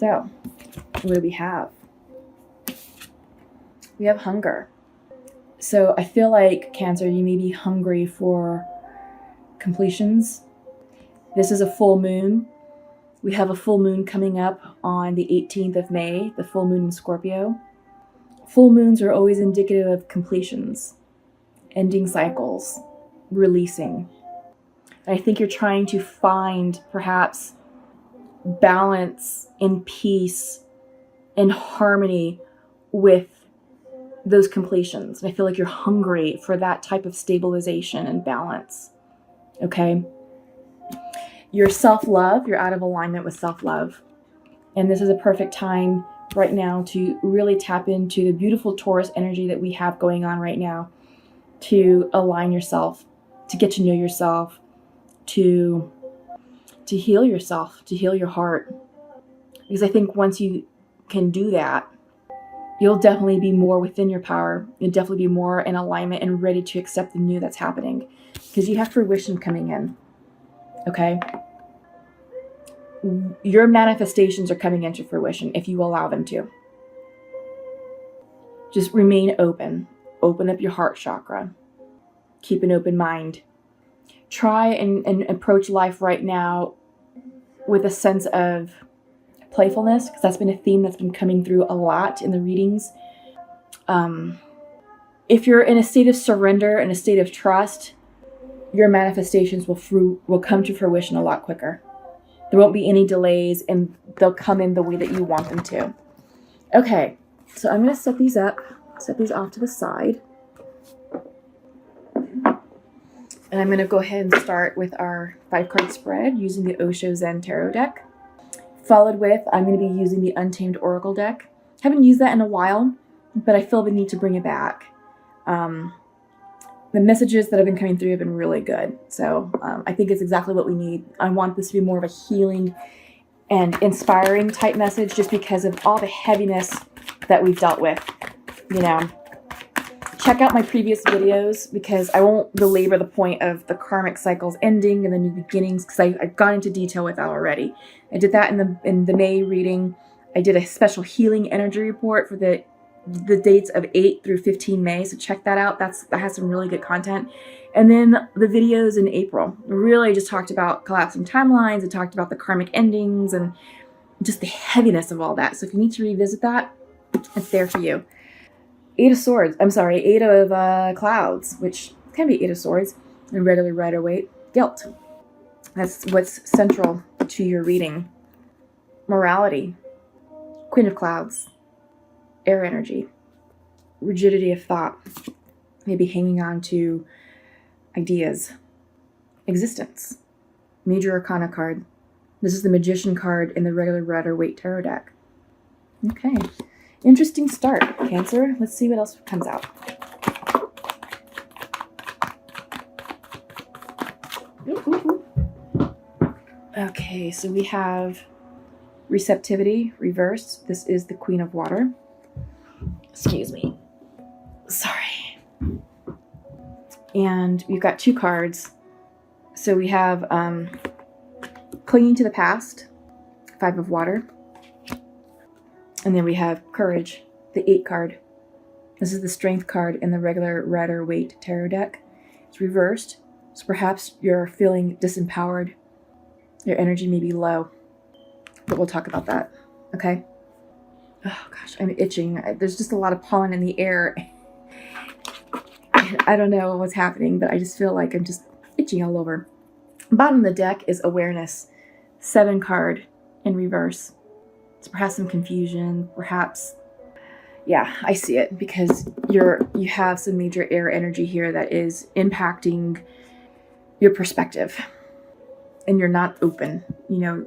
So, what do we have? We have hunger. So I feel like, Cancer, you may be hungry for completions. This is a full moon. We have a full moon coming up on the 18th of May, the full moon in Scorpio. Full moons are always indicative of completions, ending cycles, releasing. And I think you're trying to find perhaps balance and peace and harmony with those completions. And I feel like you're hungry for that type of stabilization and balance. Okay? Your self-love, you're out of alignment with self-love. And this is a perfect time right now to really tap into the beautiful Taurus energy that we have going on right now, to align yourself, to get to know yourself, to heal yourself, to heal your heart. Because I think once you can do that, you'll definitely be more within your power. You'll definitely be more in alignment and ready to accept the new that's happening. Because you have fruition coming in. Okay? Your manifestations are coming into fruition if you allow them to. Just remain open. Open up your heart chakra. Keep an open mind. Try and approach life right now with a sense of playfulness, because that's been a theme that's been coming through a lot in the readings. If you're in a state of surrender and a state of trust, your manifestations will come to fruition a lot quicker. There won't be any delays, and they'll come in the way that you want them to. Okay, so I'm going to set these off to the side. And I'm going to go ahead and start with our 5-card spread using the Osho Zen Tarot deck. Followed with, I'm going to be using the Untamed Oracle deck. Haven't used that in a while, but I feel the need to bring it back. The messages that have been coming through have been really good. So I think it's exactly what we need. I want this to be more of a healing and inspiring type message, just because of all the heaviness that we've dealt with. You know, check out my previous videos, because I won't belabor the point of the karmic cycles ending and the new beginnings, because I've gone into detail with that already. I did that in the May reading. I did a special healing energy report for the dates of 8 through 15 May. So check that out. That has some really good content. And then the videos in April really just talked about collapsing timelines. It talked about the karmic endings and just the heaviness of all that. So if you need to revisit that, it's there for you. Eight of Clouds, which can be 8 of Swords, and regular Rider-Waite, guilt. That's what's central to your reading. Morality, Queen of Clouds, air energy, rigidity of thought, maybe hanging on to ideas, existence, Major Arcana card. This is the Magician card in the regular Rider-Waite Tarot deck. Okay, interesting start, Cancer. Let's see what else comes out. Okay, so we have receptivity, reversed. This is the Queen of Water. Excuse me. Sorry. And we've got 2 cards. So we have clinging to the past, 5 of Water. And then we have courage, the 8 card. This is the strength card in the regular Rider-Waite Tarot deck. It's reversed. So perhaps you're feeling disempowered. Your energy may be low. But we'll talk about that. Okay? Oh gosh, I'm itching. There's just a lot of pollen in the air. I don't know what's happening, but I just feel like I'm just itching all over. Bottom of the deck is awareness. 7 card in reverse. It's perhaps some confusion, perhaps. Yeah, I see it, because you have some major air energy here that is impacting your perspective. And you're not open, you know.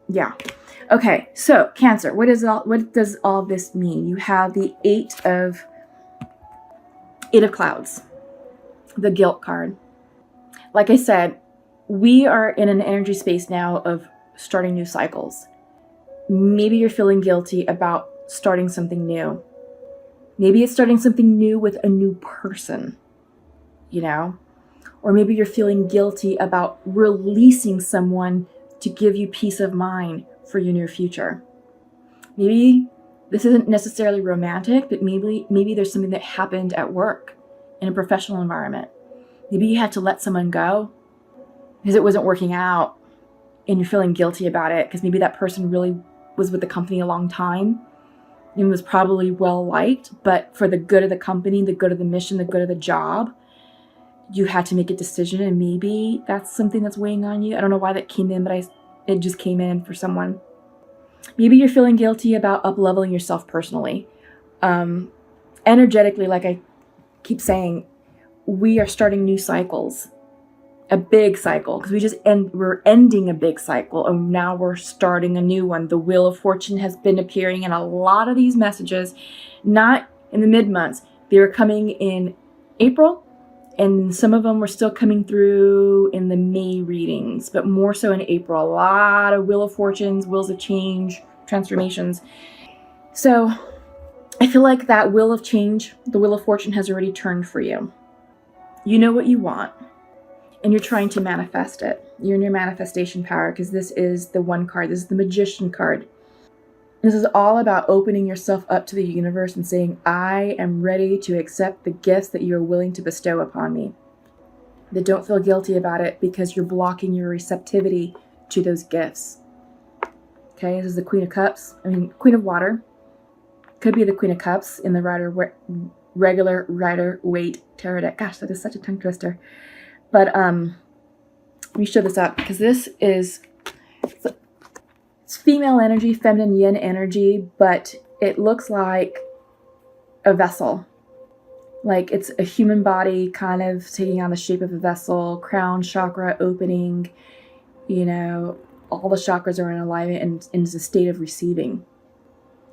Yeah. Okay, so Cancer, what does all this mean? You have the 8 of Clouds, the guilt card. Like I said, we are in an energy space now of starting new cycles. Maybe you're feeling guilty about starting something new. Maybe it's starting something new with a new person, you know? Or maybe you're feeling guilty about releasing someone to give you peace of mind for your near future. Maybe this isn't necessarily romantic, but maybe there's something that happened at work in a professional environment. Maybe you had to let someone go because it wasn't working out and you're feeling guilty about it because maybe that person really was with the company a long time and was probably well liked, but for the good of the company, the good of the mission, the good of the job, you had to make a decision, and maybe that's something that's weighing on you. I don't know why that came in, but it just came in for someone. Maybe you're feeling guilty about up-leveling yourself personally. Energetically, like I keep saying, we are starting new cycles, a big cycle, because we're ending a big cycle, and now we're starting a new one. The Wheel of Fortune has been appearing in a lot of these messages, not in the mid-months. They were coming in April, and some of them were still coming through in the May readings, but more so in April. A lot of Wheel of Fortunes, Wheels of Change, transformations. So I feel like that Wheel of Change, the Wheel of Fortune, has already turned for you. You know what you want, and you're trying to manifest it. You're in your manifestation power, because this is the one card. This is the Magician card. This is all about opening yourself up to the universe and saying, I am ready to accept the gifts that you are willing to bestow upon me. That don't feel guilty about it because you're blocking your receptivity to those gifts. Okay, this is the Queen of Water. Could be the Queen of Cups in the regular Rider-Waite tarot deck. Gosh, that is such a tongue twister. But let me show this up, because this is... It's female energy, feminine yin energy, but it looks like a vessel. Like it's a human body kind of taking on the shape of a vessel, crown chakra opening, all the chakras are in alignment and into a state of receiving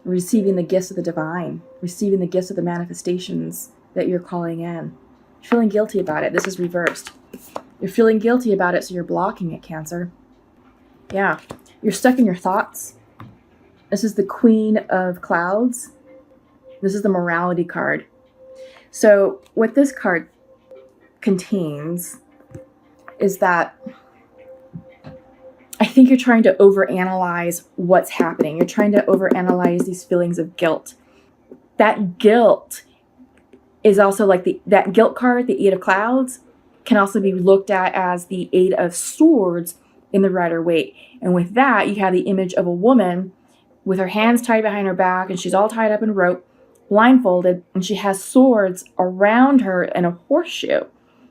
the gifts of the divine, receiving the gifts of the manifestations that you're calling in. You're feeling guilty about it. This is reversed. You're feeling guilty about it, so you're blocking it, Cancer. Yeah. You're stuck in your thoughts. This is the Queen of Clouds. This is the Morality card. So what this card contains is that I think you're trying to overanalyze what's happening. You're trying to overanalyze these feelings of guilt. That guilt is also like that guilt card, the Eight of Clouds, can also be looked at as the Eight of Swords in the Rider-Waite. And with that, you have the image of a woman with her hands tied behind her back, and she's all tied up in rope, blindfolded, and she has swords around her and a horseshoe.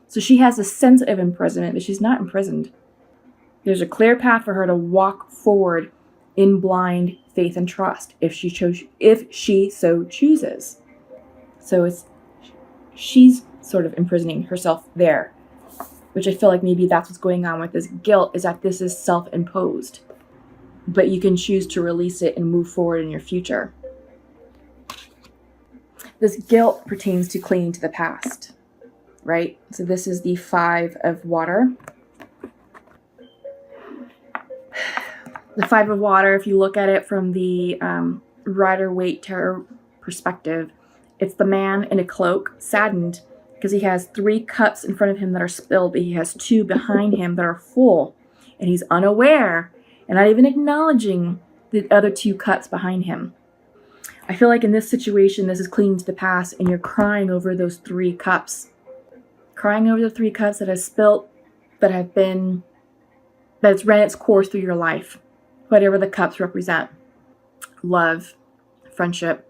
So she has a sense of imprisonment, but she's not imprisoned. There's a clear path for her to walk forward in blind faith and trust if she so chooses. So she's sort of imprisoning herself there, which I feel like maybe that's what's going on with this guilt, is that this is self-imposed, but you can choose to release it and move forward in your future. This guilt pertains to clinging to the past, right? So this is the Five of Water. The Five of Water, if you look at it from the Rider-Waite tarot perspective, it's the man in a cloak, saddened, because he has 3 cups in front of him that are spilled, but he has 2 behind him that are full, and he's unaware and not even acknowledging the other 2 cups behind him. I feel like in this situation, this is clinging to the past, and you're crying over those 3 cups. Crying over the 3 cups that have spilt, that it's ran its course through your life. Whatever the cups represent. Love, friendship,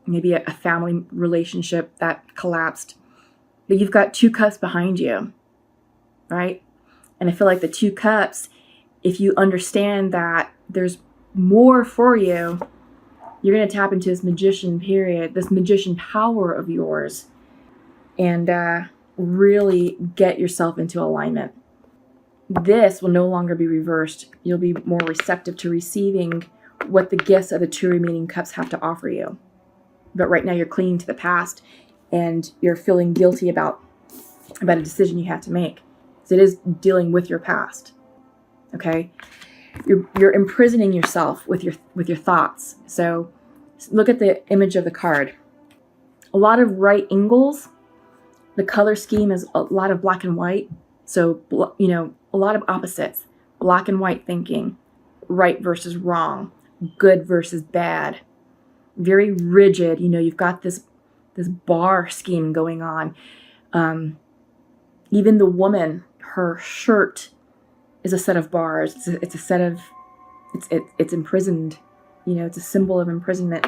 maybe a family relationship that collapsed. But you've got 2 cups behind you, right? And I feel like the 2 cups, if you understand that there's more for you, you're going to tap into this magician period, this magician power of yours, and really get yourself into alignment. This will no longer be reversed. You'll be more receptive to receiving what the gifts of the 2 remaining cups have to offer you. But right now you're clinging to the past, and you're feeling guilty about a decision you have to make. So it is dealing with your past. Okay? You're imprisoning yourself with your thoughts. So look at the image of the card. A lot of right angles. The color scheme is a lot of black and white. So, a lot of opposites. Black and white thinking. Right versus wrong. good versus bad, very rigid. You know, you've got this bar scheme going on. Even the woman, her shirt is a set of bars. It's a set of, it's imprisoned. You know, it's a symbol of imprisonment.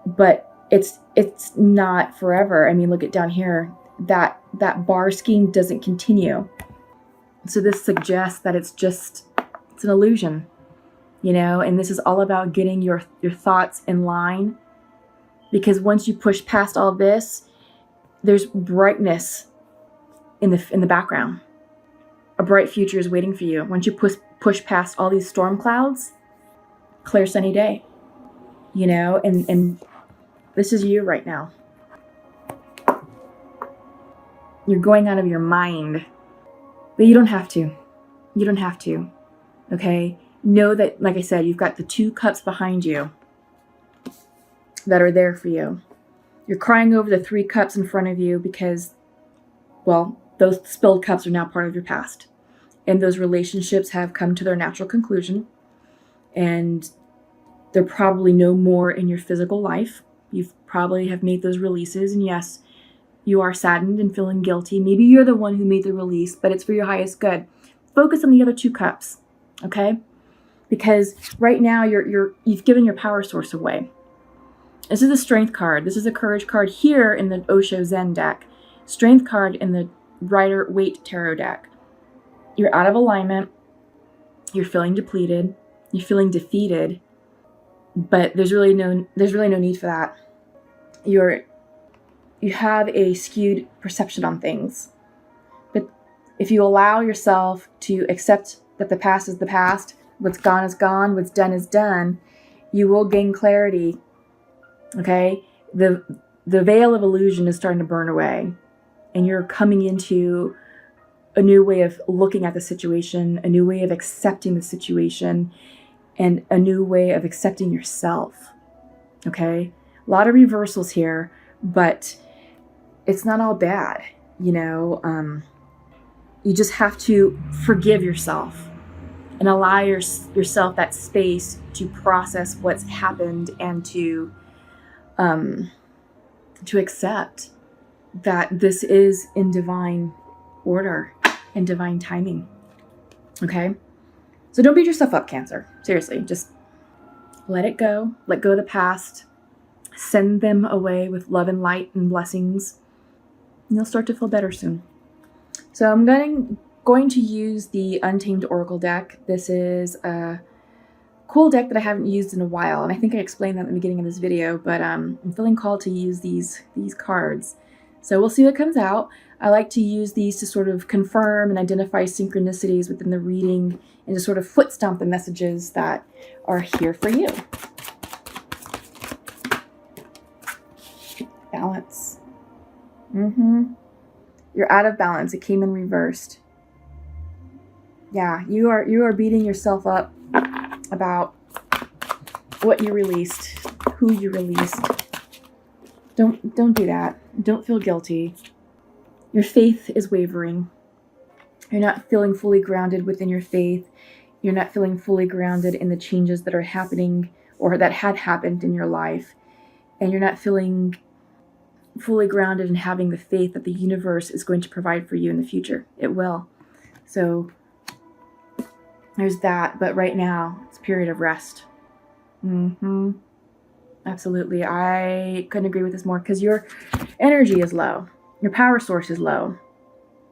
But it's not forever. I mean, look at down here. That bar scheme doesn't continue. So this suggests that it's an illusion, you know, and this is all about getting your thoughts in line, because once you push past all this, there's brightness in the background. A bright future is waiting for you. Once you push past all these storm clouds, clear sunny day, you know, and this is you right now. You're going out of your mind, but you don't have to. You don't have to. Okay? Know that, like I said, you've got the 2 cups behind you that are there for you. You're crying over the 3 cups in front of you because, well, those spilled cups are now part of your past. And those relationships have come to their natural conclusion. And they're probably no more in your physical life. You probably have made those releases. And yes, you are saddened and feeling guilty. Maybe you're the one who made the release, but it's for your highest good. Focus on the other 2 cups, okay? Because right now you've given your power source away. This is a strength card. This is a courage card here in the Osho Zen deck. Strength card in the Rider-Waite Tarot deck. You're out of alignment. You're feeling depleted. You're feeling defeated. But there's really no need for that. You have a skewed perception on things. But if you allow yourself to accept that the past is the past, what's gone is gone, what's done is done, you will gain clarity. Okay? The veil of illusion is starting to burn away. And you're coming into a new way of looking at the situation, a new way of accepting the situation, and a new way of accepting yourself. Okay? A lot of reversals here, but it's not all bad, you know. You just have to forgive yourself and allow yourself that space to process what's happened and to accept that this is in divine order and divine timing. Okay? So don't beat yourself up, Cancer. Seriously, just let it go. Let go of the past. Send them away with love and light and blessings. And you'll start to feel better soon. So I'm going to use the Untamed Oracle deck. This is a cool deck that I haven't used in a while, and I think I explained that at the beginning of this video, but I'm feeling called to use these cards. So we'll see what comes out. I like to use these to sort of confirm and identify synchronicities within the reading and to sort of foot stomp the messages that are here for you. Balance. You're out of balance. It came in reversed. Yeah, you are beating yourself up about what you released, who you released. Don't do that. Don't feel guilty. Your faith is wavering. You're not feeling fully grounded within your faith. You're not feeling fully grounded in the changes that are happening or that had happened in your life. And you're not feeling fully grounded in having the faith that the universe is going to provide for you in the future. It will. So there's that. But right now, it's a period of rest. Absolutely. I couldn't agree with this more because your energy is low. Your power source is low.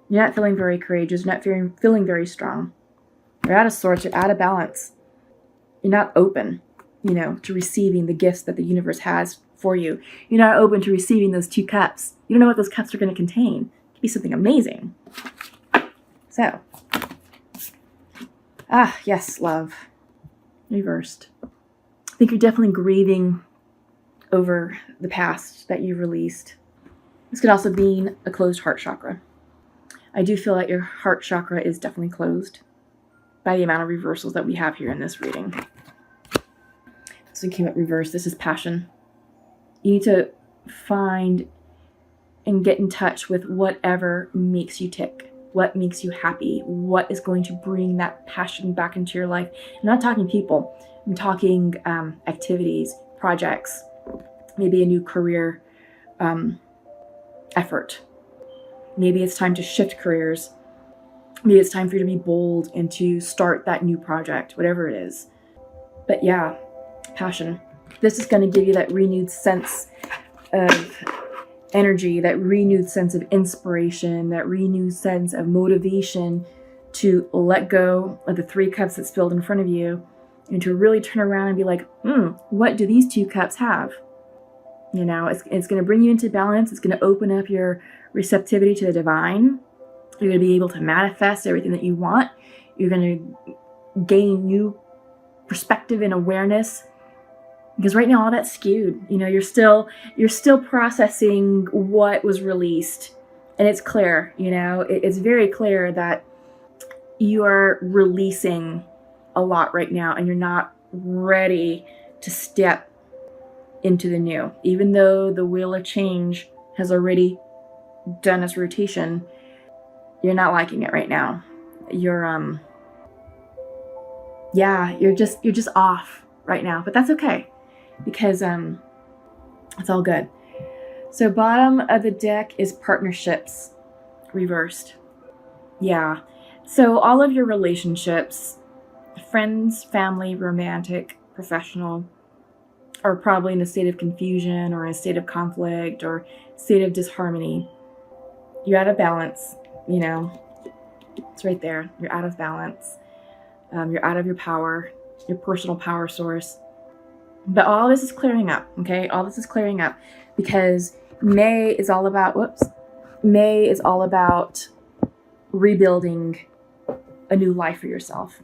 You're not feeling very courageous. You're not feeling very strong. You're out of sorts. You're out of balance. You're not open, to receiving the gifts that the universe has for you. You're not open to receiving those 2 cups. You don't know what those cups are going to contain. It could be something amazing. So, yes, love. Reversed. I think you're definitely grieving over the past that you released. This could also mean a closed heart chakra. I do feel like your heart chakra is definitely closed by the amount of reversals that we have here in this reading. This one came up reversed. This is passion. You need to find and get in touch with whatever makes you tick. what makes you happy, what is going to bring that passion back into your life. I'm not talking people, I'm talking activities, projects, maybe a new career effort. Maybe it's time to shift careers. Maybe it's time for you to be bold and to start that new project, whatever it is. But yeah, passion. This is going to give you that renewed sense of energy, that renewed sense of inspiration, that renewed sense of motivation to let go of the 3 cups that spilled in front of you and to really turn around and be like, what do these 2 cups have? You know, it's going to bring you into balance. It's going to open up your receptivity to the divine. You're going to be able to manifest everything that you want. You're going to gain new perspective and awareness, because right now all that's skewed. You know, you're still processing what was released, and it's clear. You know, it's very clear that you are releasing a lot right now, and you're not ready to step into the new, even though the wheel of change has already done its rotation. You're not liking it right now. You're you're just off right now, but that's okay, because it's all good. So bottom of the deck is partnerships reversed. Yeah. So all of your relationships, friends, family, romantic, professional, are probably in a state of confusion or a state of conflict or state of disharmony. You're out of balance, you know. It's right there. You're out of balance. You're out of your power, your personal power source. But all this is clearing up, okay? All this is clearing up because May is all about rebuilding a new life for yourself.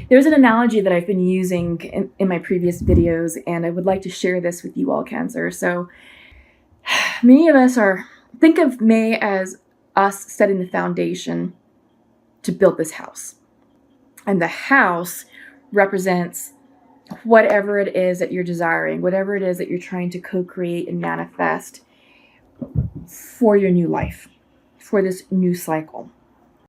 There's an analogy that I've been using in my previous videos, and I would like to share this with you all, Cancer. So many of us think of May as us setting the foundation to build this house. And the house represents whatever it is that you're desiring, whatever it is that you're trying to co-create and manifest for your new life, for this new cycle.